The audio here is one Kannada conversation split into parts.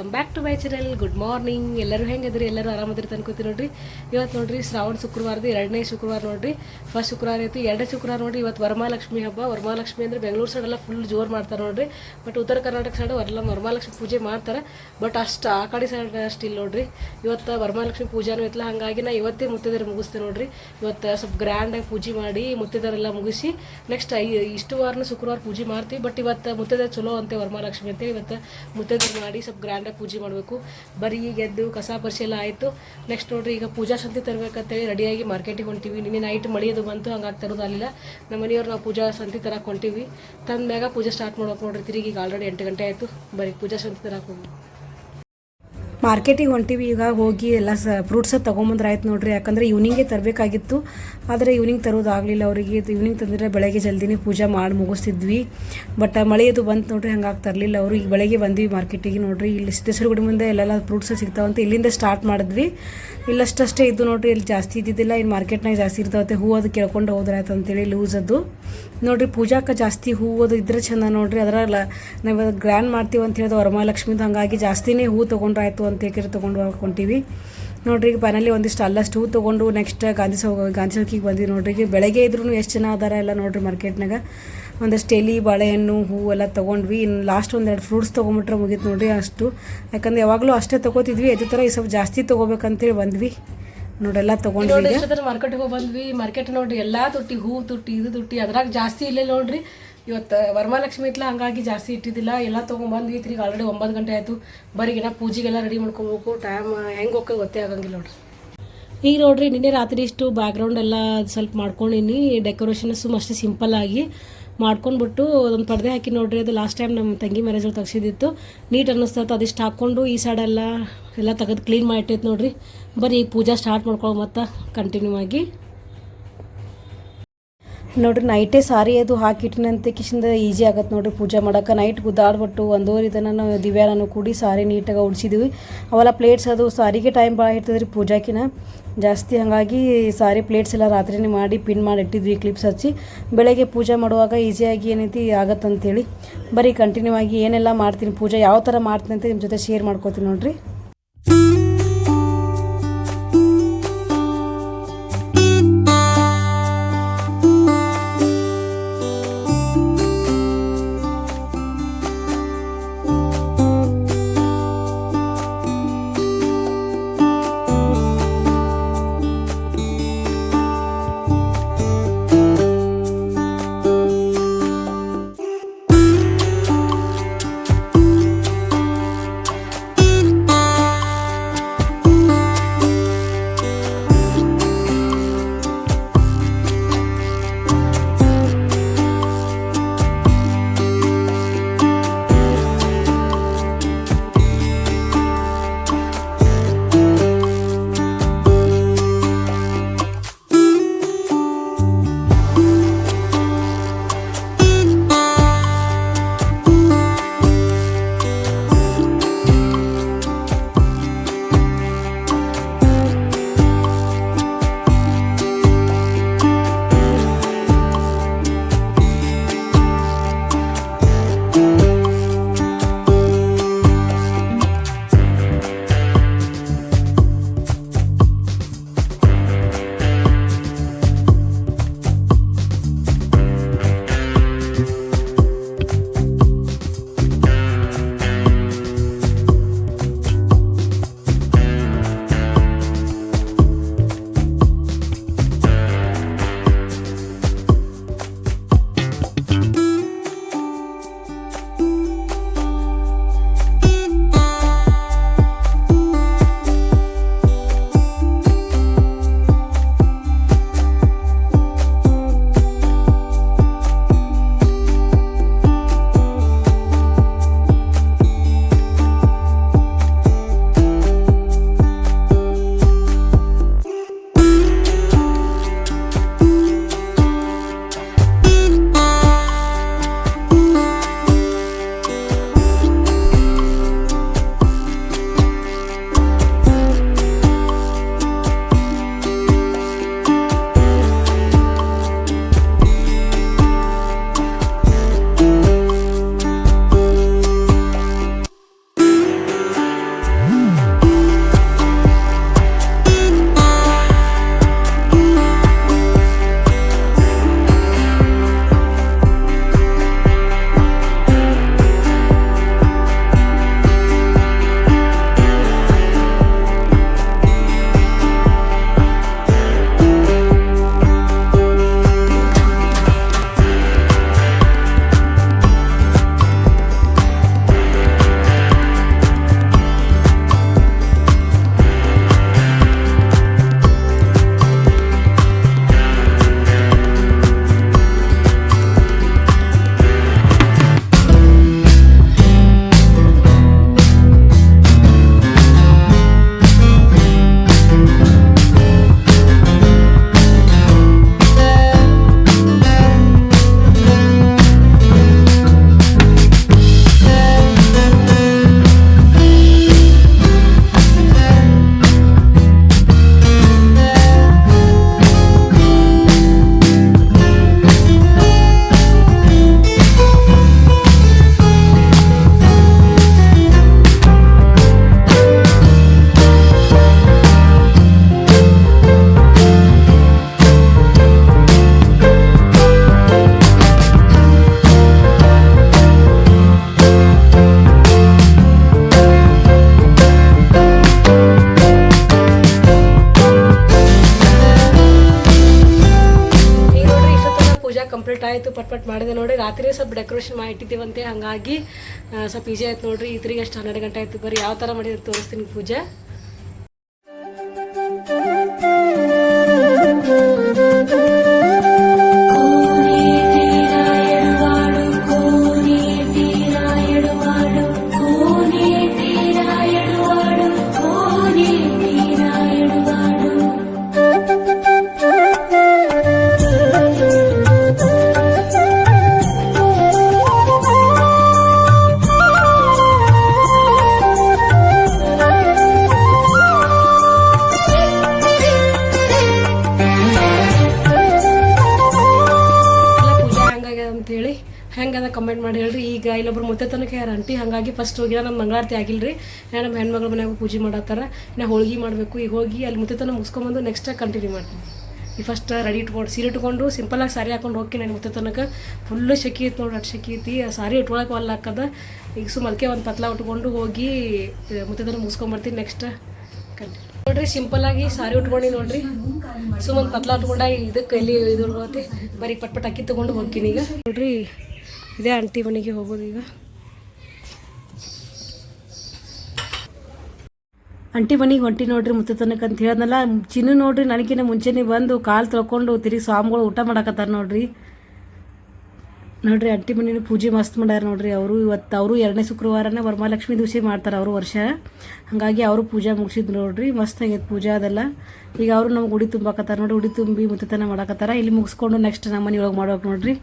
Welcome back to my channel. Good morning. ಎಲ್ಲರೂ ಹೆಂಗದ್ರಿ? ಎಲ್ಲರೂ ಆರಾಮದ್ರಿ ಅನ್ಕೋತೀವಿ ನೋಡ್ರಿ. ಇವತ್ತು ನೋಡ್ರಿ ಶ್ರಾವಣ ಶುಕ್ರವಾರದ 2ನೇ ಶುಕ್ರವಾರ ನೋಡ್ರಿ. ಫಸ್ಟ್ ಶುಕ್ರವಾರ ಐತಿ, 2ನೇ ಶುಕ್ರವಾರ ನೋಡ್ರಿ. ಇವತ್ತು ವರಮಹಾಲಕ್ಷ್ಮಿ ಹಬ್ಬ. ವರಮಹಾಲಕ್ಷ್ಮಿ ಅಂದ್ರೆ ಬೆಂಗಳೂರು ಸೈಡ್ ಎಲ್ಲ ಫುಲ್ ಜೋರು ಮಾಡ್ತಾರೆ ನೋಡ್ರಿ. ಬಟ್ ಉತ್ತರ ಕರ್ನಾಟಕ ಸೈಡ್ ಎಲ್ಲ ವರಮಹಾಲಕ್ಷ್ಮಿ ಪೂಜೆ ಮಾಡ್ತಾರೆ. ಬಟ್ ಅಷ್ಟು ಆ ಕಡೆ ಸೈಡ್ ಅಷ್ಟು ಇಲ್ಲ ನೋಡ್ರಿ. ಇವತ್ತು ವರಮಹಾಲಕ್ಷ್ಮಿ ಪೂಜಾನೂ ಇತ್ತಲ್ಲ, ಹಾಗಾಗಿ ನಾ ಇವತ್ತೇ ಮುತ್ತೈದೆಯರು ಮುಗಿಸ್ತೇನೆ ನೋಡ್ರಿ. ಇವತ್ತು ಸ್ವಲ್ಪ ಗ್ರ್ಯಾಂಡಾಗಿ ಪೂಜೆ ಮಾಡಿ ಮುತ್ತೈದೆಯರೆಲ್ಲ ಮುಗಿಸಿ ನೆಕ್ಸ್ಟ್ ಇಷ್ಟು ವಾರನೂ ಶುಕ್ರವಾರ ಪೂಜೆ ಮಾಡ್ತೀವಿ. ಬಟ್ ಇವತ್ತು ಮುತ್ತೈದೆ ಚಲೋ ಅಂತೆ ವರಮಹಾಲಕ್ಷ್ಮಿ ಅಂತೇಳಿ ಇವತ್ತು ಮುತ್ತೈದೆ ಮಾಡಿ ಸ್ವಲ್ಪ ಗ್ರ್ಯಾಂಡಾಗಿ ಪೂಜೆ ಮಾಡಬೇಕು. ಬರೀ ಈಗ ಎದ್ದು ಕಸ ಪರಿಶೀಲ ಎಲ್ಲ ಆಯಿತು. ನೆಕ್ಸ್ಟ್ ನೋಡ್ರಿ ಈಗ ಪೂಜಾ ಸಂತಿ ತರಬೇಕಂತೇಳಿ ರೆಡಿಯಾಗಿ ಮಾರ್ಕೆಟಿಗೆ ಹೊಂಟಿವಿ. ನಿನ್ನೆ ನೈಟ್ ಮಳೆಯೋದು ಬಂತು, ಹಂಗಾಗಿ ತರೋದಾಗಲಿಲ್ಲ. ನಮ್ಮ ಮನೆಯವ್ರು ನಾವು ಪೂಜಾ ಸಂತಿ ತರಕ್ಕೆ ಹೊಂಟಿವಿ. ತಂದ ಮ್ಯಾಗ ಪೂಜೆ ಸ್ಟಾರ್ಟ್ ಮಾಡ್ಬೇಕು ನೋಡ್ರಿ. ತಿರುಗಿ ಈಗ ಆಲ್ರೆಡಿ 8 ಗಂಟೆ ಆಯಿತು. ಬರೀ ಪೂಜಾ ಸಂತಿ ತರಕ್ಕೆ ಹೋಗಿ ಮಾರ್ಕೆಟಿಗೆ ಹೊಂಟಿವಿ. ಈಗ ಹೋಗಿ ಎಲ್ಲ ಫ್ರೂಟ್ಸ ತೊಗೊಂಬಂದ್ರೆ ನೋಡ್ರಿ. ಯಾಕಂದರೆ ಈವ್ನಿಂಗೇ ತರಬೇಕಾಗಿತ್ತು, ಆದರೆ ಈವ್ನಿಂಗ್ ತರೋದಾಗಲಿಲ್ಲ ಅವರಿಗೆ. ಈವ್ನಿಂಗ್ ತಂದರೆ ಬೆಳಗ್ಗೆ ಜಲ್ದಿನೇ ಪೂಜೆ ಮಾಡಿ ಮುಗಿಸ್ತಿದ್ವಿ. ಬಟ್ ಮಳೆಯದು ಬಂತು ನೋಡ್ರಿ, ಹಂಗಾಗಿ ತರಲಿಲ್ಲ ಅವರು. ಈಗ ಬೆಳಗ್ಗೆ ಬಂದ್ವಿ ಮಾರ್ಕೆಟಿಗೆ ನೋಡ್ರಿ. ಇಲ್ಲಿ ಸಿದ್ದೇಶ್ವರ ಮುಂದೆ ಎಲ್ಲೆಲ್ಲ ಫ್ರೂಟ್ಸ್ ಸಿಗ್ತಾವಂತೆ, ಇಲ್ಲಿಂದ ಸ್ಟಾರ್ಟ್ ಮಾಡಿದ್ವಿ. ಇಲ್ಲಷ್ಟೇ ಇದ್ದು ನೋಡ್ರಿ, ಇಲ್ಲಿ ಜಾಸ್ತಿ ಇದ್ದಿದ್ದಿಲ್ಲ. ಇನ್ನು ಮಾರ್ಕೆಟ್ನಾಗ ಜಾಸ್ತಿ ಇರ್ತಾವತ್ತೆ. ಹೂವು ಅದು ಕೇಳ್ಕೊಂಡು ಹೋದ್ರಾಯ್ತು ಅಂತೇಳಿ ಲೂಸದ್ದು ನೋಡ್ರಿ. ಪೂಜಾಕ್ಕೆ ಜಾಸ್ತಿ ಹೂವು ಇದ್ರೆ ಚೆಂದ ನೋಡ್ರಿ. ಅದರ ನಾವು ಗ್ರ್ಯಾಂಡ್ ಮಾಡ್ತೀವಿ ಅಂತ ಹೇಳಿದ ವರಮಹಾಲಕ್ಷ್ಮಿದು, ಹಾಗಾಗಿ ಜಾಸ್ತಿನೇ ಹೂವು ತೊಗೊಂಡ್ರಾಯ್ತು ಅಂತ ಏಕೆರೆ ತೊಗೊಂಡು ಹೊಂಟೀವಿ ನೋಡ್ರಿ. ಈಗ ಫೈನಲಿ ಒಂದಿಷ್ಟು ಅಲ್ಲಷ್ಟು ಹೂ ತೊಗೊಂಡು ನೆಕ್ಸ್ಟ್ ಗಾಂಧಿ ಚೌಕಿಗೆ ಬಂದ್ವಿ ನೋಡ್ರಿ. ಈಗ ಬೆಳಗ್ಗೆ ಇದ್ರೂ ಎಷ್ಟು ಜನ ಅದಾರ ಎಲ್ಲ ನೋಡ್ರಿ ಮಾರ್ಕೆಟ್ನಾಗ. ಒಂದಷ್ಟು ಎಲೆ, ಬಾಳೆಹಣ್ಣು, ಹೂವು ಎಲ್ಲ ತೊಗೊಂಡ್ವಿ. ಇನ್ನು ಲಾಸ್ಟ್ 1-2 ಫ್ರೂಟ್ಸ್ ತೊಗೊಂಬಿಟ್ರೆ ಮುಗೀತು ನೋಡ್ರಿ ಅಷ್ಟು. ಯಾಕಂದ್ರೆ ಯಾವಾಗಲೂ ಅಷ್ಟೇ ತೊಗೋತಿದ್ವಿ, ಅದೇ ಥರ ಈ ಸ್ವಲ್ಪ ಜಾಸ್ತಿ ತೊಗೋಬೇಕಂತೇಳಿ ಬಂದ್ವಿ ನೋಡೆಲ್ಲ ತೊಗೊಂಡ್ವಿ. ಮಾರ್ಕೆಟ್ಗೆ ಹೋಗಿ ಬಂದ್ವಿ. ಮಾರ್ಕೆಟ್ ನೋಡ್ರಿ ಎಲ್ಲ ತುಟ್ಟಿ, ಹೂವು ತುಟ್ಟಿ, ಇದು ತುಟ್ಟಿ, ಅದ್ರಾಗ ಜಾಸ್ತಿ ಇಲ್ಲೇ ನೋಡ್ರಿ. ಇವತ್ತು ವರಮಹಾಲಕ್ಷ್ಮಿ ಇತ್ತಲ್ಲ, ಹಂಗಾಗಿ ಜಾಸ್ತಿ ಇಟ್ಟಿದ್ದಿಲ್ಲ. ಎಲ್ಲ ತೊಗೊಂಡ್ಬಂದ್ವಿ. ಈಗ ಆಲ್ರೆಡಿ 9 ಗಂಟೆ ಆಯಿತು. ಬರೀಗಿನ ಪೂಜೆಗೆಲ್ಲ ರೆಡಿ ಮಾಡ್ಕೊಬೇಕು. ಟೈಮ್ ಹೆಂಗೆ ಹೋಗೋದು ಗೊತ್ತೇ ಆಗಂಗಿಲ್ಲ ನೋಡ್ರಿ. ಈಗ ನೋಡ್ರಿ ನಿನ್ನೆ ರಾತ್ರಿ ಇಷ್ಟು ಬ್ಯಾಕ್ಗ್ರೌಂಡ್ ಎಲ್ಲ ಸ್ವಲ್ಪ ಮಾಡ್ಕೊಂಡಿನಿ. ಡೆಕೋರೇಷನ್ ಅಷ್ಟೇ ಸಿಂಪಲ್ ಆಗಿ ಮಾಡ್ಕೊಂಡ್ಬಿಟ್ಟು ಒಂದು ಪರ್ದೆ ಹಾಕಿ ನೋಡ್ರಿ. ಅದು ಲಾಸ್ಟ್ ಟೈಮ್ ನಮ್ಮ ತಂಗಿ ಮ್ಯಾರೇಜಲ್ಲಿ ತೆಗ್ಸಿದ್ದಿತ್ತು. ನೀಟ್ ಅನ್ನಿಸ್ತೈತೆ. ಅದಿಷ್ಟು ಹಾಕ್ಕೊಂಡು ಈ ಸೈಡೆಲ್ಲ ತೆಗೆದು ಕ್ಲೀನ್ ಮಾಡಿಟ್ಟೈತೆ ನೋಡ್ರಿ. ಬರೀ ಪೂಜಾ ಸ್ಟಾರ್ಟ್ ಮಾಡ್ಕೊಳ್ಳೋ ಮತ್ತು ಕಂಟಿನ್ಯೂ ಆಗಿ ನೋಡ್ರಿ. ನೈಟೇ ಸಾರಿ ಅದು ಹಾಕಿಟ್ಟಿನಂತೆ ಕಿಶಿಂದ ಈಸಿ ಆಗತ್ತೆ ನೋಡ್ರಿ ಪೂಜೆ ಮಾಡೋಕೆ. ನೈಟ್ ಗುದ್ದಾಡ್ಬಿಟ್ಟು 1:30 ತನಕ ನಾವು ದಿವ್ಯಾನು ಕೂಡಿ ಸಾರಿ ನೀಟಾಗಿ ಉಡ್ಸಿದ್ವಿ. ಅವೆಲ್ಲ ಪ್ಲೇಟ್ಸ್ ಅದು ಸಾರಿಗೆ ಟೈಮ್ ಭಾಳ ಇರ್ತದೆ ರೀ ಪೂಜಾಕಿನ ಜಾಸ್ತಿ. ಹಾಗಾಗಿ ಸಾರಿ ಪ್ಲೇಟ್ಸ್ ಎಲ್ಲ ರಾತ್ರಿನೇ ಮಾಡಿ ಪಿನ್ ಮಾಡಿ ಇಟ್ಟಿದ್ವಿ ಕ್ಲಿಪ್ಸ್ ಹಚ್ಚಿ. ಬೆಳಗ್ಗೆ ಪೂಜೆ ಮಾಡುವಾಗ ಈಸಿಯಾಗಿ ಏನೈತಿ ಆಗತ್ತಂತೇಳಿ ಬರೀ ಕಂಟಿನ್ಯೂ ಆಗಿ ಏನೆಲ್ಲ ಮಾಡ್ತೀನಿ, ಪೂಜೆ ಯಾವ ಥರ ಮಾಡ್ತೀನಿ ಅಂತ ನಿಮ್ಮ ಜೊತೆ ಶೇರ್ ಮಾಡ್ಕೋತೀನಿ ನೋಡ್ರಿ. ಕಂಪ್ಲೀಟ್ ಆಯಿತು. ಪಟ್ ಮಾಡಿದೆ ನೋಡಿ. ರಾತ್ರಿ ಸ್ವಲ್ಪ ಡೆಕೋರೇಷನ್ ಮಾಡಿ ಇಟ್ಟಿದ್ದೀವಂತೆ, ಹಾಗಾಗಿ ಸ್ವಲ್ಪ ಈಜಿ ಆಯ್ತು ನೋಡಿರಿ. ಇದ್ರಿಗೆ ಅಷ್ಟು 12 ಗಂಟೆ ಆಯಿತು. ಬರೀ ಯಾವ ಥರ ಮಾಡಿದ್ರೆ ತೋರಿಸ್ತೀನಿ ಪೂಜೆ. ಅಂತೇಳಿ ಹೆಂಗದ ಕಮೆಂಟ್ ಮಾಡಿ ಹೇಳ್ರಿ. ಈಗ ಇಲ್ಲೊಬ್ರು ಮುತ್ತೆ ತನಕ ಯಾರು ಆಂಟಿ, ಹಾಗಾಗಿ ಫಸ್ಟ್ ಹೋಗಿಲ್ಲ. ನಮ್ಮ ಮಂಗಳಾರತಿ ಆಗಿಲ್ಲ ರೀ. ನಮ್ಮ ಹೆಣ್ಮಗಳ ಮನ್ಯಾಗ ಪೂಜೆ ಮಾಡತ್ತಾರ. ನಾ ಹೋಳಿಗೆ ಮಾಡಬೇಕು. ಈಗ ಹೋಗಿ ಅಲ್ಲಿ ಮುತ್ತೆ ತನಕ ಮುಗಿಸ್ಕೊಂಬಂದು ನೆಕ್ಸ್ಟ್ ಕಂಟಿನ್ಯೂ ಮಾಡ್ತೀನಿ. ಈ ಫಸ್ಟ್ ರೆಡಿ ಇಟ್ಕೊಂಡು ಸೀರೆ ಇಟ್ಕೊಂಡು ಸಿಂಪಲಾಗಿ ಸಾರಿ ಹಾಕೊಂಡು ಹೋಗಿ ನಾನು ಮುತ್ತೆ ತನಕ ಫುಲ್ಲು ಶೆಕಿ ಐತಿ ನೋಡಿ. ಅಷ್ಟು ಶೆಕಿ ಐತಿ. ಆ ಸಾರಿ ಇಟ್ಕೊಳಕ್ಕೆ ಒಲ್ಲ ಹಾಕದ. ಈಗ ಅದಕ್ಕೆ ಒಂದು ಪತ್ಲ ಉಟ್ಕೊಂಡು ಹೋಗಿ ಮುತ್ತೆ ತನಕ ಮುಗಿಸ್ಕೊಂಬರ್ತೀನಿ. ನೆಕ್ಸ್ಟ್ ಕಂಟಿನ್ಯೂ ನೋಡ್ರಿ. ಸಿಂಪಲಾಗಿ ಸಾರಿ ಉಟ್ಕೊಂಡು ನೋಡ್ರಿ, ಸುಮ್ಮನೆ ಪತ್ಲ ಉಟ್ಕೊಂಡ ಇದಕ್ಕೆ ಎಲ್ಲಿ ಇದು ಹೋಗುತ್ತೆ. ಬರೀ ಪಟ್ ಅಕ್ಕಿ ತೊಗೊಂಡು ಹೋಗ್ತೀನಿ. ಈಗ ನೋಡ್ರಿ, ಇದೇ ಆಂಟಿ ಮನೆಗೆ ಹೋಗೋದು. ಈಗ ಆಂಟಿ ಮನೆಗೆ ಹೊಂಟಿ ನೋಡ್ರಿ ಮುತ್ತೆ ತನಕ ಅಂತ ಹೇಳದ್ನಲ್ಲ. ಚಿನ್ನು ನೋಡ್ರಿ ನನಗಿನ್ನ ಮುಂಚೆನೇ ಬಂದು ಕಾಲು ತೊಳ್ಕೊಂಡು ತಿರುಗಿ ಸ್ವಾಮಿಗಳು ಊಟ ಮಾಡಕತ್ತಾರ ನೋಡ್ರಿ. ನೋಡ್ರಿ ಆಂಟಿ ಮನೇಲಿ ಪೂಜೆ ಮಸ್ತ್ ಮಾಡ್ಯಾರ ನೋಡ್ರಿ. ಅವರು ಇವತ್ತು ಅವರು 2ನೇ ಶುಕ್ರವಾರನೇ ವರಮಹಾಲಕ್ಷ್ಮಿ ದಿವಸ ಮಾಡ್ತಾರೆ ಅವರು ವರ್ಷ. ಹಾಗಾಗಿ ಅವರು ಪೂಜೆ ಮುಗಿಸಿದ್ರು ನೋಡ್ರಿ. ಮಸ್ತ್ ಆಗೈತೆ ಪೂಜೆ ಅದೆಲ್ಲ. ಈಗ ಅವರು ನಮ್ಗೆ ಉಡಿ ತುಂಬಾಕತ್ತಾರ ನೋಡ್ರಿ. ಉಡಿ ತುಂಬಿ ಮುತ್ತತನ ಮಾಡಕತ್ತಾರ. ಇಲ್ಲಿ ಮುಗಿಸ್ಕೊಂಡು ನೆಕ್ಸ್ಟ್ ನಮ್ಮ ಮನೆ ಒಳಗೆ ಮಾಡ್ಬೇಕು ನೋಡ್ರಿ.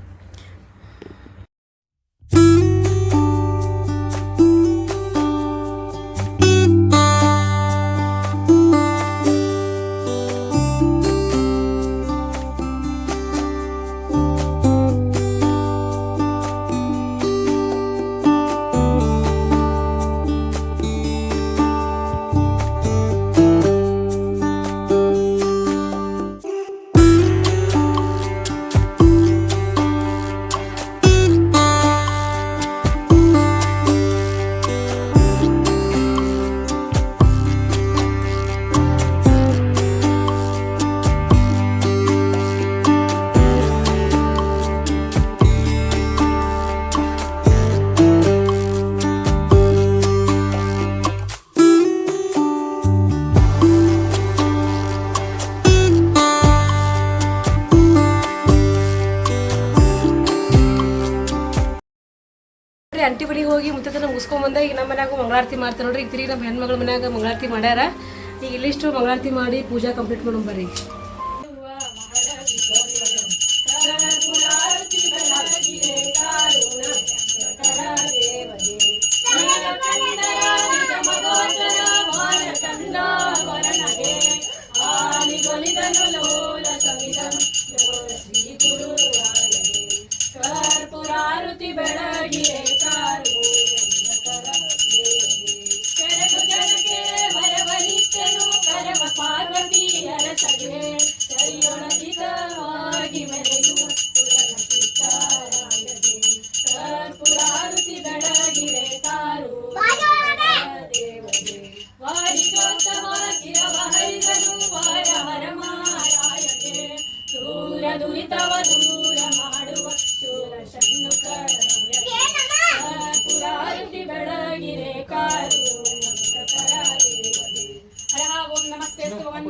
ಅಂಟಿ ಬಡಿ ಹೋಗಿ ಮುತ್ತನ ಮುಗಿಸ್ಕೊಂಬಂದ. ಈಗ ನಮ್ಮ ಮನ್ಯಾಗ ಮಂಗಳಾರತಿ ಮಾಡ್ತಾರೆ ನೋಡ್ರಿ. ಈಗ ತಿರುಗಿ ನಮ್ಮ ಹೆಣ್ಮಗಳ ಮನ್ಯಾಗ ಮಂಗಳಾರತಿ ಮಾಡ್ಯಾರ. ಈಗ ಇಲ್ಲಿಷ್ಟು ಮಂಗಳಾರತಿ ಮಾಡಿ ಪೂಜಾ ಕಂಪ್ಲೀಟ್ ಮಾಡೋಣ ಬರ್ರಿ.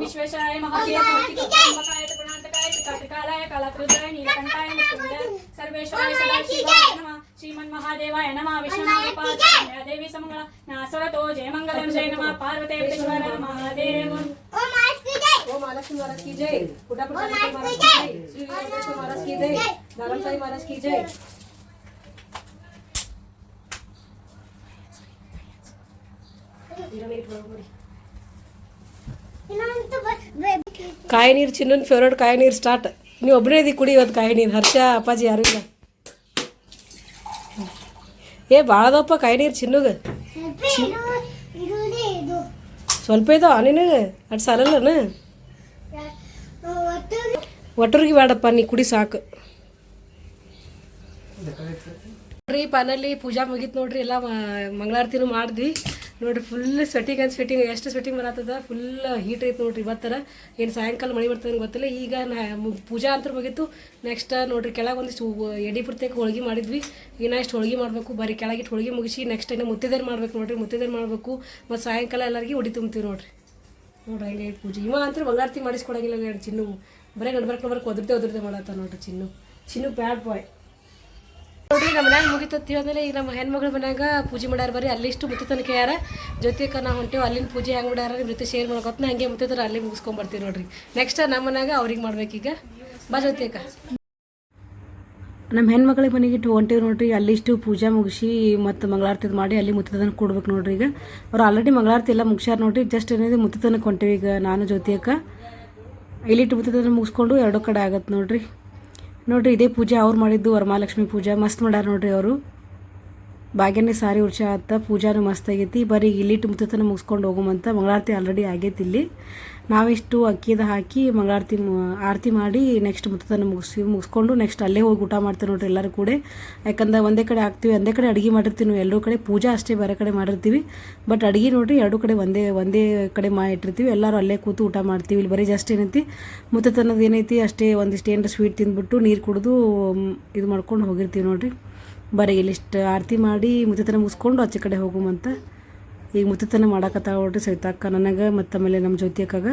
विश्वेश्वराय कालाकृद्राय नीलकंठाय सर्वेश्वराय सदाशिवाय नमः श्रीमन्महादेवाय नमः विष्णुनाथपादाय देवी समंगल नासवतो जय मंगलम जय नमः पार्वती परमेश्वर महादेव ओम महालक्ष्मी महाराज की जय। पुटा महाराज की जय। श्री विष्णु महाराज की जय। धर्मसाई महाराज की जय। ಕಾಯಿ ನೀರು ಚಿನ್ನನ್ ಫೇವ್ರೇಟ್ ಕಾಯಿ ನೀರು ಸ್ಟಾರ್ಟ್. ನೀವು ಒಬ್ಬನೇ ಇದೀವಿ ಕುಡಿ ಇವತ್ತು ಕಾಯಿ ನೀರು. ಹರ್ಷ ಅಪ್ಪಾಜಿ ಯಾರು ಇಲ್ಲ. ಏ ಭಾಳದಪ್ಪ ಕಾಯಿ ನೀರು ಚಿನ್ನುಗೆ. ಸ್ವಲ್ಪ ಇದಾವ ನಿನಗೆ ಅಷ್ಟು ಸಾಲಲ್ಲನ. ಒಟ್ಟರಿಗೆ ಬೇಡಪ್ಪ ನೀ ಕುಡಿ ಸಾಕು. ನೋಡ್ರಿ ಫೈನಲಿ ಪೂಜಾ ಮುಗೀತು ನೋಡ್ರಿ. ಎಲ್ಲ ಮಂಗಳಾರತಿನೂ ಮಾಡಿದ್ವಿ. ನೋಡಿರಿ ಫುಲ್ ಸ್ವೆಟಿಂಗ್ ಎಷ್ಟು ಸ್ವೆಟಿಂಗ್ ಬರತ್ತದ ಫುಲ್ ಹೀಟ್ ಐತೆ ನೋಡಿರಿ ಇವತ್ತರ ಏನು ಸಾಯಂಕಾಲ ಮಳೆ ಬರ್ತದೆ ಗೊತ್ತಿಲ್ಲ. ಈಗ ಪೂಜಾ ಅಂತ ಮುಗೀತು. ನೆಕ್ಸ್ಟ್ ನೋಡಿರಿ ಕೆಳಗೆ ಒಂದಿಷ್ಟು ಎಡೆ ಪುರ್ತಕ್ಕೆ ಹೋಳ್ಗೆ ಮಾಡಿದ್ವಿ. ಇನ್ನೂ ಇಷ್ಟು ಹೋಳ್ಗೆ ಮಾಡಬೇಕು. ಬರೀ ಕೆಳಗಿಟ್ಟು ಹೋಳ್ಗೆ ಮುಗಿಸಿ ನೆಕ್ಸ್ಟ್ ಇನ್ನು ಮುತ್ತಿದೇರು ಮಾಡ್ಬೇಕು ನೋಡಿರಿ. ಮುತ್ತಿದೇರು ಮಾಡಬೇಕು ಮತ್ತು ಸಾಯಂಕಾಲ ಎಲ್ಲರಿಗೆ ಉಡಿ ತುಂಬ್ತೀವಿ ನೋಡಿರಿ. ನೋಡ್ರಿ ಹಂಗೆ ಐತೆ ಪೂಜೆ. ಇವ ಅಂತ ಮಂಗಳಾರತಿ ಮಾಡಿಸ್ಕೊಡಂಗಿಲ್ಲ ಹೇಳಿ ಚಿನ್ನು. ಬರೀ ನಡ್ಬರ್ಕ್ ಒದ್ರದೆ ಮಾಡತ್ತ ನೋಡ್ರಿ ಚಿನ್ನು ಬ್ಯಾಡ್ ಬಾಯ್ ನೋಡ್ರಿ. ನಮ್ಮ ಮನ್ಯಾಗ ಮುಗಿತತ್ತಿ ಆಮೇಲೆ ಈಗ ನಮ್ಮ ಹೆಣ್ಮಗಳ ಮನ್ಯಾಗ ಪೂಜೆ ಮಾಡ್ಯಾರ. ಬರೀ ಅಲ್ಲಿಷ್ಟು ಮುತ್ತೆ ತನಕ ಯಾರ ಜೊತೆಗೆ ನಾವು ಹೊಂಟೇವು. ಅಲ್ಲಿನ ಪೂಜೆ ಹೆಂಗೆ ಮಾಡ್ಯಾರ ನಿಮ್ಮ ಜೊತೆ ಶೇರ್ ಮಾಡ್ಕೊತ ಹಂಗೆ ಮುತ್ತಿದ್ರೆ ಅಲ್ಲಿ ಮುಗಿಸ್ಕೊಂಬರ್ತೀವಿ ನೋಡ್ರಿ. ನೆಕ್ಸ್ಟ್ ನಮ್ಮ ಮನ್ಯಾಗ ಅವ್ರಿಗೆ ಮಾಡ್ಬೇಕೀಗ ಬಾ ಜೊತೆಕ. ನಮ್ಮ ಹೆಣ್ಮಕ್ಳಿಗೆ ಮನೆಗಿಟ್ಟು ಹೊಂಟೇವು ನೋಡ್ರಿ. ಅಲ್ಲಿಷ್ಟು ಪೂಜಾ ಮುಗಿಸಿ ಮತ್ತು ಮಂಗಳಾರತಿ ಮಾಡಿ ಅಲ್ಲಿ ಮುತ್ತದನಕ್ಕೆ ಕೊಡ್ಬೇಕು ನೋಡ್ರಿ. ಈಗ ಅವ್ರು ಆಲ್ರೆಡಿ ಮಂಗಳಾರತಿ ಎಲ್ಲ ಮುಗಿಸ್ಯಾರ ನೋಡ್ರಿ. ಜಸ್ಟ್ ಏನಿದೆ ಮುತ್ತದನಕ್ಕೆ ಹೊಂಟೇವಿ ಈಗ ನಾನು ಜೊತೆಕ. ಇಲ್ಲಿಟ್ಟು ಮುತ್ತದನ ಮುಗಿಸ್ಕೊಂಡು ಎರಡೂ ಕಡೆ ಆಗತ್ತೆ ನೋಡ್ರಿ. ನೋಡ್ರಿ ಇದೇ ಪೂಜೆ ಅವ್ರು ಮಾಡಿದ್ದು ವರಮಹಾಲಕ್ಷ್ಮಿ ಪೂಜೆ ಮಸ್ತ್ ಮಾಡ್ಯಾರ ನೋಡ್ರಿ. ಅವರು ಭಾಗ್ಯನೇ ಸಾರಿ ವರ್ಷ ಆತ. ಪೂಜಾನು ಮಸ್ತ್ ಆಗೈತಿ. ಬರೀ ಇಲ್ಲಿಟ್ಟು ಮುತ್ತತನ ಮುಗಿಸ್ಕೊಂಡು ಹೋಗುಮಂತ. ಮಂಗಳಾರತಿ ಆಲ್ರೆಡಿ ಆಗೈತಿ. ಇಲ್ಲಿ ನಾವಿಷ್ಟು ಅಕ್ಕಿದ ಹಾಕಿ ಮಂಗಳಾರತಿ ಆರತಿ ಮಾಡಿ ನೆಕ್ಸ್ಟ್ ಮುತ್ತತನ ಮುಗಿಸ್ಕೊಂಡು ನೆಕ್ಸ್ಟ್ ಅಲ್ಲೇ ಹೋಗಿ ಊಟ ಮಾಡ್ತೀವಿ ನೋಡ್ರಿ ಎಲ್ಲರೂ ಕೂಡ. ಯಾಕಂದ್ರೆ ಒಂದೇ ಕಡೆ ಹಾಕ್ತೀವಿ, ಒಂದೇ ಕಡೆ ಅಡುಗೆ ಮಾಡಿರ್ತೀವಿ ನಾವು. ಎಲ್ಲರೂ ಕಡೆ ಪೂಜಾ ಅಷ್ಟೇ ಬೇರೆ ಕಡೆ ಮಾಡಿರ್ತೀವಿ. ಬಟ್ ಅಡುಗೆ ನೋಡ್ರಿ ಎರಡೂ ಕಡೆ ಒಂದೇ ಕಡೆ ಮಾಡಿಟ್ಟಿರ್ತೀವಿ. ಎಲ್ಲರೂ ಅಲ್ಲೇ ಕೂತು ಊಟ ಮಾಡ್ತೀವಿ. ಇಲ್ಲಿ ಬರೀ ಜಸ್ಟ್ ಏನೈತಿ ಮುತ್ತತನದ ಏನೈತಿ ಅಷ್ಟೇ ಒಂದಿಷ್ಟು ಏನಾರ ಸ್ವೀಟ್ ತಿಂದ್ಬಿಟ್ಟು ನೀರು ಕುಡಿದು ಇದು ಮಾಡ್ಕೊಂಡು ಹೋಗಿರ್ತೀವಿ ನೋಡ್ರಿ. ಬರೀ ಇಲ್ಲಿಷ್ಟು ಆರತಿ ಮಾಡಿ ಮುತ್ತತನ ಮುಗಿಸ್ಕೊಂಡು ಆಚೆ ಕಡೆ ಹೋಗುಮಂತ. ಈಗ ಮುತ್ತತನ ಮಾಡಾಕತ್ತಾವ ನೋಡ್ರಿ ಸವಿತಾಕ್ಕ ನನಗೆ ಮತ್ತು ಆಮೇಲೆ ನಮ್ಮ ಜ್ಯೋತಿ ಅಕ್ಕಾಗ.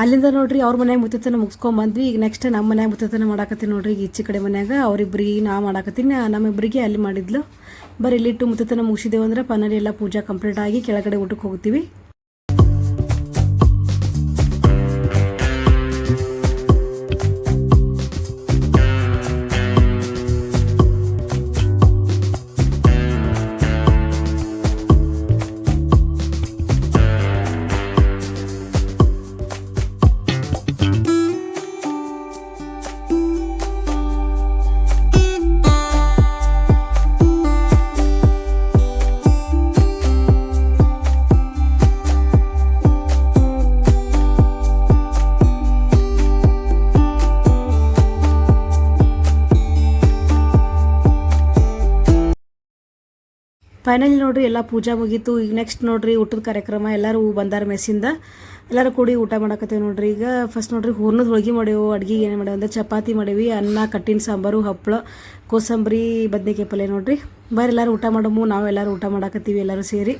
ಅಲ್ಲಿಂದ ನೋಡ್ರಿ ಅವ್ರ ಮನ್ಯಾಗ ಮುತ್ತತನ ಮುಗಿಸ್ಕೊಂಬಂದ್ವಿ. ಈಗ ನೆಕ್ಸ್ಟ್ ನಮ್ಮ ಮನ್ಯಾಗ ಮುತ್ತತನ ಮಾಡಾಕತ್ತೀನಿ ನೋಡ್ರಿ. ಈಗ ಈಚೆ ಕಡೆ ಮನ್ಯಾಗ ಅವ್ರಿಬ್ರಿಗೆ ನಾ ಮಾಡಾಕತ್ತೀನಿ, ನಮ್ಮಿಬ್ಬರಿಗೆ ಅಲ್ಲಿ ಮಾಡಿದ್ಲು. ಬರೀ ಇಲ್ಲಿಟ್ಟು ಮುತ್ತತನ ಮುಗಿಸಿದೇವು ಅಂದ್ರೆ ಪನ್ನರಿ ಎಲ್ಲ ಪೂಜಾ ಕಂಪ್ಲೀಟ್ ಆಗಿ ಕೆಳಗಡೆ ಊಟಕ್ಕೆ ಹೋಗ್ತೀವಿ. ಫೈನಲಿ ನೋಡ್ರಿ ಎಲ್ಲ ಪೂಜಾ ಮುಗೀತು. ಈಗ ನೆಕ್ಸ್ಟ್ ನೋಡ್ರಿ ಊಟದ ಕಾರ್ಯಕ್ರಮ. ಎಲ್ಲರೂ ಬಂದಾರ ಮೆಸ್ಸಿಂದ, ಎಲ್ಲರೂ ಕೂಡಿ ಊಟ ಮಾಡಕತ್ತೇವೆ ನೋಡ್ರಿ. ಈಗ ಫಸ್ಟ್ ನೋಡ್ರಿ ಹೂರ್ಣದ ಹೋಳ್ಗೆ ಮಾಡೇವು. ಅಡ್ಗೆ ಏನೇ ಮಾಡ್ಯಾವ ಅಂದ್ರೆ ಚಪಾತಿ ಮಾಡೇವಿ, ಅನ್ನ, ಕಟ್ಟಿನ ಸಾಂಬಾರು, ಹಪ್ಪಳ, ಕೋಸಂಬರಿ, ಬದ್ನಿಕಾಯಿ ಪಲ್ಯ ನೋಡ್ರಿ. ಬರೀ ಎಲ್ಲರೂ ಊಟ ಮಾಡಮು. ನಾವು ಎಲ್ಲರೂ ಊಟ ಮಾಡಕತ್ತೀವಿ ಎಲ್ಲರೂ ಸೇರಿ.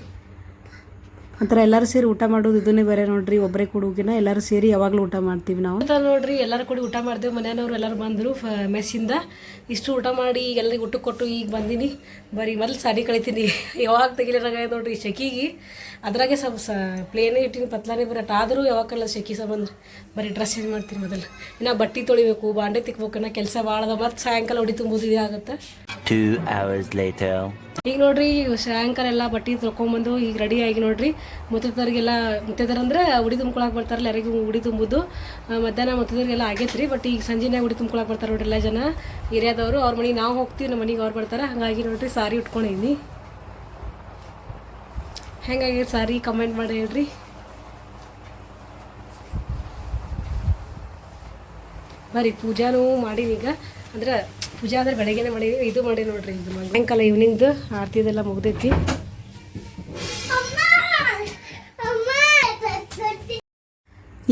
ಒಂಥರ ಎಲ್ಲರೂ ಸೇರಿ ಊಟ ಮಾಡೋದು ಇದನ್ನೇ ಬೇರೆ ನೋಡ್ರಿ. ಒಬ್ಬರೇ ಕೊಡೋಗಿನ ಎಲ್ಲರೂ ಸೇರಿ ಯಾವಾಗಲೂ ಊಟ ಮಾಡ್ತೀವಿ ನಾವು ಅಂತ ನೋಡ್ರಿ. ಎಲ್ಲರೂ ಕೂಡಿ ಊಟ ಮಾಡ್ದೇವು. ಮನೆಯವ್ರು ಎಲ್ಲರೂ ಬಂದರು ಮೆಸ್ಸಿಂದ. ಇಷ್ಟು ಊಟ ಮಾಡಿ ಎಲ್ಲರಿಗೆ ಊಟ ಕೊಟ್ಟು ಈಗ ಬಂದೀನಿ. ಬರೀ ಮೊದಲು ಸಾಡಿ ಕಳಿತೀನಿ. ಯಾವಾಗ ತೆಗಿಲಿರಾಗ ನೋಡ್ರಿ ಶೆಕಿಗೆ. ಅದ್ರಾಗೆ ಸ್ವಲ್ಪ ಪ್ಲೇನೇ ಇಟ್ಟಿನಿ, ಪತ್ಲಾನೇ ಬರಟ್. ಆದರೂ ಯಾವಾಗಲ್ಲ ಶೆಕಿ ಸಂಬಂಧ ಬರೀ ಡ್ರೆಸ್ ಚೇಂಜ್ ಮಾಡ್ತೀನಿ. ಮೊದಲು ಇನ್ನು ಬಟ್ಟೆ ತೊಳಿಬೇಕು, ಬಾಂಡೆ ತಿಕ್ಬೇಕು, ಅನ್ನೋ ಕೆಲಸ ಭಾಳ ಅದ. ಮತ್ತು ಸಾಯಂಕಾಲ ಹೊಡಿ ತುಂಬೋದು ಇದೇ ಆಗುತ್ತೆ. 2 hours later. ಈಗ ನೋಡ್ರಿ ಸಾಯಂಕಾಲ ಎಲ್ಲ ಬಟ್ಟೆ ತೊಳ್ಕೊಂಬಂದು ಈಗ ರೆಡಿ ಆಗಿ ನೋಡ್ರಿ. ಮುತ್ತೈದರಿಗೆಲ್ಲ ಮುತ್ತೈದರಂದ್ರೆ ಉಡಿ ತುಂಬ್ಕೊಳಕ್ಕೆ ಬರ್ತಾರಲ್ಲ, ಯಾರಿಗೂ ಉಡಿ ತುಂಬೋದು. ಮಧ್ಯಾಹ್ನ ಮುತ್ತೈದರಿಗೆಲ್ಲ ಆಗೈತ್ರಿ. ಬಟ್ ಈಗ ಸಂಜೆನಾಗ ಉಡಿ ತುಂಬ್ಕೊಳಕ್ಕೆ ಬರ್ತಾರೆ ನೋಡ್ರಿ ಎಲ್ಲ ಜನ ಏರಿಯಾದವರು. ಅವ್ರ ಮನೆಗೆ ನಾವು ಹೋಗ್ತೀವಿ, ನಮ್ಮ ಮನೆಗೆ ಅವ್ರು ಬರ್ತಾರೆ. ಹಾಗಾಗಿ ನೋಡ್ರಿ ಸಾರಿ ಉಟ್ಕೊಂಡಿದ್ದೀನಿ. ಹೆಂಗಾಗಿ ಸಾರಿ ಕಮೆಂಟ್ ಮಾಡಿ ಹೇಳ್ರಿ. ಬರೀ ಪೂಜಾನೂ ಮಾಡೀನಿ. ಈಗ ಅಂದ್ರೆ ಪೂಜೆ ಅಂದ್ರೆ ಬೆಳಗ್ಗೆನೇ ಮಾಡಿ ಇದು ಮಾಡಿ ನೋಡ್ರಿ ಇದು ಸಾಯಂಕಾಲ ಈವ್ನಿಂಗ್ದು ಆರತಿದೆಲ್ಲ ಮುಗ್ದೈತಿ.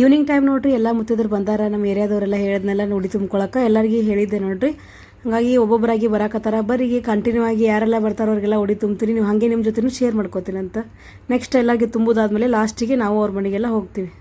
ಈವ್ನಿಂಗ್ ಟೈಮ್ ನೋಡ್ರಿ ಎಲ್ಲ ಮುತ್ತಿದ್ರು ಬಂದಾರ. ನಮ್ಮ ಏರಿಯಾದವರೆಲ್ಲ ಹೇಳಿದ್ನೆಲ್ಲ ನೋಡಿ ತುಂಬ್ಕೊಳಕ್ಕೆ ಎಲ್ಲರಿಗೂ ಹೇಳಿದ್ದೆ ನೋಡ್ರಿ. ಹಾಗಾಗಿ ಒಬ್ಬೊಬ್ಬರಾಗಿ ಬರಾಕತ್ತಾರ. ಬರೀ ಕಂಟಿನ್ಯೂ ಆಗಿ ಯಾರೆಲ್ಲ ಬರ್ತಾರೋ ಅವ್ರಿಗೆಲ್ಲ ಉಡಿ ತುಂಬ್ತೀನಿ, ನೀವು ಹಾಗೆ ನಿಮ್ಮ ಜೊತೆನೂ ಶೇರ್ ಮಾಡ್ಕೋತೀನಿ ಅಂತ. ನೆಕ್ಸ್ಟ್ ಎಲ್ಲರಿಗೆ ತುಂಬುದಾದ್ಮೇಲೆ ಲಾಸ್ಟಿಗೆ ನಾವು ಅವ್ರ ಮನೆಗೆಲ್ಲ ಹೋಗ್ತೀವಿ.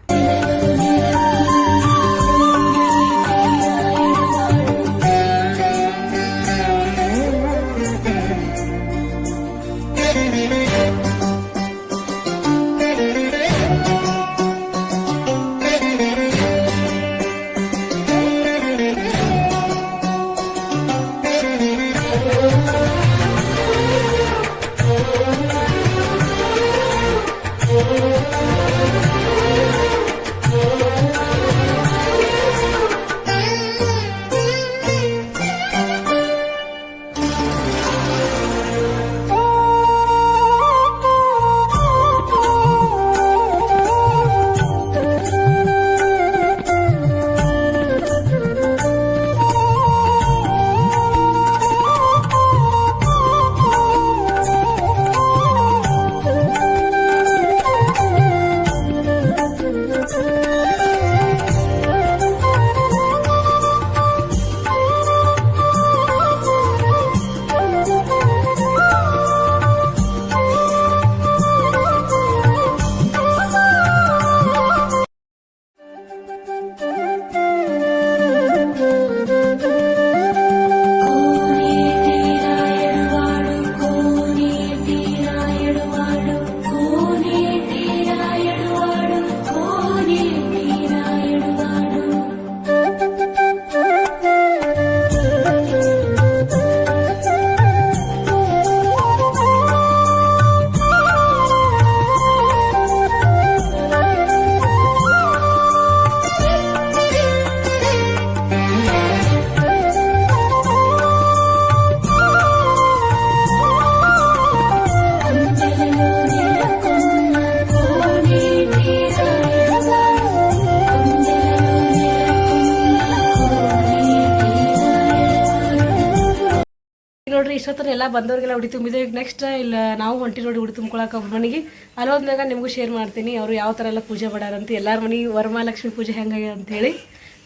ನೋಡ್ರಿ ಇಷ್ಟೊತ್ತನ ಎಲ್ಲ ಬಂದವ್ರಿಗೆಲ್ಲ ಉಡಿ ತುಂಬಿದೆ. ಈಗ ನೆಕ್ಸ್ಟ್ ಇಲ್ಲ ನಾವು ಹೊಂಟಿ ನೋಡಿ ಉಡಿ ತುಂಬ್ಕೊಳಕ್ಕೆ ಒಬ್ಬರ ಮನೆಗೆ. ಅಲ್ಲೋದ್ಮ್ಯಾಗ ನಿಮಗೂ ಶೇರ್ ಮಾಡ್ತೀನಿ ಅವರು ಯಾವ ಥರ ಎಲ್ಲ ಪೂಜೆ ಮಾಡ್ಯಾರಂತ, ಎಲ್ಲರ ಮನೆಗೆ ವರಮಹಾಲಕ್ಷ್ಮಿ ಪೂಜೆ ಹೆಂಗಾಗ್ಯದ ಅಂತೇಳಿ.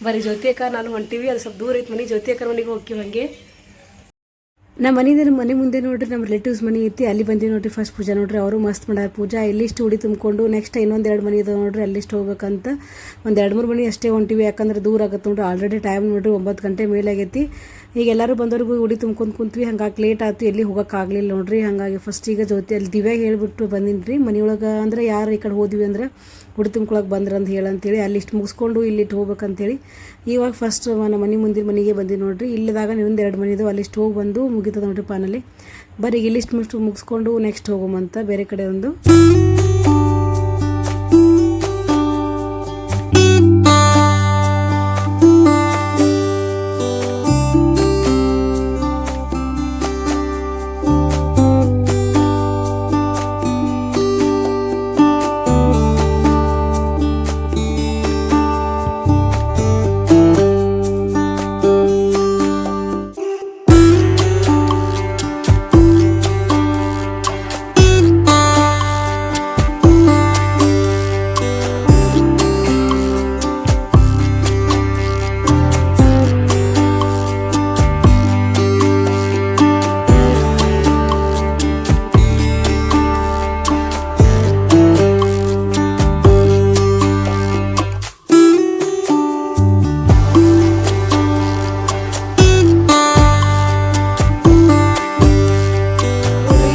ಬರೀ ಜ್ಯೋತಿ ಅಕ್ಕ ನಾನು ಹೊಂಟಿವಿ, ಅದು ಸ್ವಲ್ಪ ದೂರ ಐತೆ ಮನೆ. ಜ್ಯೋತಿ ಅಕ್ಕರ ಮನೆಗೆ ಹೋಗ್ತೀವಿ ಹಂಗೆ. ನಮ್ಮ ಮನೆ ಮುಂದೆ ನೋಡ್ರಿ ನಮ್ಮ ರಿಲೇಟಿವ್ಸ್ ಮನೆ ಐತಿ, ಅಲ್ಲಿ ಬಂದಿವಿ ನೋಡ್ರಿ. ಫಸ್ಟ್ ಪೂಜೆ ನೋಡ್ರಿ ಅವರು ಮಸ್ತ್ ಮಾಡ್ಯಾರ ಪೂಜಾ. ಇಲ್ಲಿಷ್ಟು ಉಡಿ ತುಂಬಿಕೊಂಡು ನೆಕ್ಸ್ಟ್ ಇನ್ನೊಂದೆರಡು ಮನೆ ಇದಾವೆ ನೋಡ್ರಿ, ಅಲ್ಲಿಷ್ಟು ಹೋಗ್ಬೇಕಂತ. ಒಂದು 2-3 ಮನೆ ಅಷ್ಟೇ ಹೊಂಟಿವಿ, ಯಾಕಂದ್ರೆ ದೂರ ಆಗುತ್ತೆ ನೋಡ್ರಿ. ಆಲ್ರೆಡಿ ಟೈಮ್ ನೋಡ್ರಿ 9 ಗಂಟೆ ಮೇಲೆ ಆಗೈತಿ. ಈಗ ಎಲ್ಲರೂ ಬಂದವ್ರಿಗೂ ಉಡಿ ತುಂಬ್ಕೊಂಡು ಕುಂತ್ವಿ, ಹಂಗಾಗಿ ಲೇಟ್ ಆಯ್ತು, ಎಲ್ಲಿ ಹೋಗೋಕ್ಕಾಗಲಿಲ್ಲ ನೋಡ್ರಿ. ಹಾಗಾಗಿ ಫಸ್ಟ್ ಈಗ ಜ್ಯೋತಿ ಅಲ್ಲಿ ದಿವ್ಯಾಗ ಹೇಳ್ಬಿಟ್ಟು ಬಂದಿನಿ ರೀ ಮನೆಯೊಳಗೆ. ಅಂದ್ರೆ ಯಾರು ಈ ಕಡೆ ಹೋದ್ವಿ ಅಂದ್ರೆ ಉಡಿ ತುಂಬ್ಕೊಳಕ್ಕೆ ಬಂದ್ರೆ ಅಂತ ಹೇಳಂತೇಳಿ ಅಲ್ಲಿಷ್ಟು ಮುಗಿಸ್ಕೊಂಡು ಇಲ್ಲಿಟ್ಟು ಹೋಗ್ಬೇಕಂತೇಳಿ ಇವಾಗ ಫಸ್ಟ್ ನಮ್ಮ ಮನೆ ಮುಂದಿನ ಮನೆಗೆ ಬಂದಿನಿ ನೋಡ್ರಿ. ಇಲ್ಲಿದಾಗ ಇನ್ನೊಂದು 2 ಮನೆ ಇದಾವೆ, ಅಲ್ಲಿಷ್ಟು ಹೋಗಿ ಬಂದು ಮುಗಿತದ ನೋಡ್ರಿ ಪಾನಲ್ಲಿ. ಬರೀ ಇಲ್ಲಿಷ್ಟು ಮುಗಿಸ್ಕೊಂಡು ನೆಕ್ಸ್ಟ್ ಹೋಗೋಮಂತ ಬೇರೆ ಕಡೆ ಒಂದು.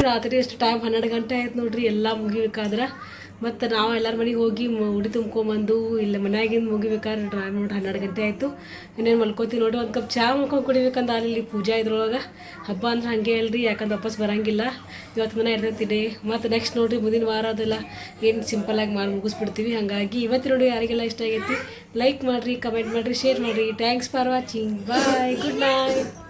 ರಾತ್ರಿ ಎಷ್ಟು ಟೈಮ್ 12 ಗಂಟೆ ಆಯ್ತು ನೋಡ್ರಿ ಎಲ್ಲ ಮುಗಿಬೇಕಾದ್ರೆ. ಮತ್ತು ನಾವು ಎಲ್ಲರ ಮನೆಗೆ ಹೋಗಿ ಉಡಿ ತುಂಬ್ಕೊಂಬಂದು ಇಲ್ಲ ಮನ್ಯಾಗಿಂದ ಮುಗಿಬೇಕಾದ್ರೆ ನೋಡ್ರಿ 12 ಗಂಟೆ ಆಯಿತು. ಇನ್ನೇನು ಮಲ್ಕೋತೀವಿ ನೋಡ್ರಿ. ಒಂದು ಕಪ್ ಚಹಾ ಮಾಡ್ಕೊಂಡು ಕುಡಿಬೇಕಂತ ಅಲ್ಲಿ ಪೂಜಾ ಇದ್ರೊಳಗೆ. ಹಬ್ಬ ಅಂದ್ರೆ ಹಾಗೆ ಅಲ್ರಿ, ಯಾಕಂದ್ರೆ ವಾಪಸ್ ಬರೋಂಗಿಲ್ಲ. ಇವತ್ತು ದಿನ ಇರ್ತೈತಿ. ಮತ್ತು ನೆಕ್ಸ್ಟ್ ನೋಡ್ರಿ ಮುಂದಿನ ವಾರ ಅದೆಲ್ಲ ಏನು ಸಿಂಪಲ್ಲಾಗಿ ಮಾಡಿ ಮುಗಿಸ್ಬಿಡ್ತೀವಿ. ಹಾಗಾಗಿ ಇವತ್ತು ನೋಡಿ ಯಾರಿಗೆಲ್ಲ ಇಷ್ಟ ಆಗೈತಿ ಲೈಕ್ ಮಾಡಿರಿ, ಕಮೆಂಟ್ ಮಾಡಿರಿ, ಶೇರ್ ಮಾಡಿರಿ. Thanks for watching. Bye, good night.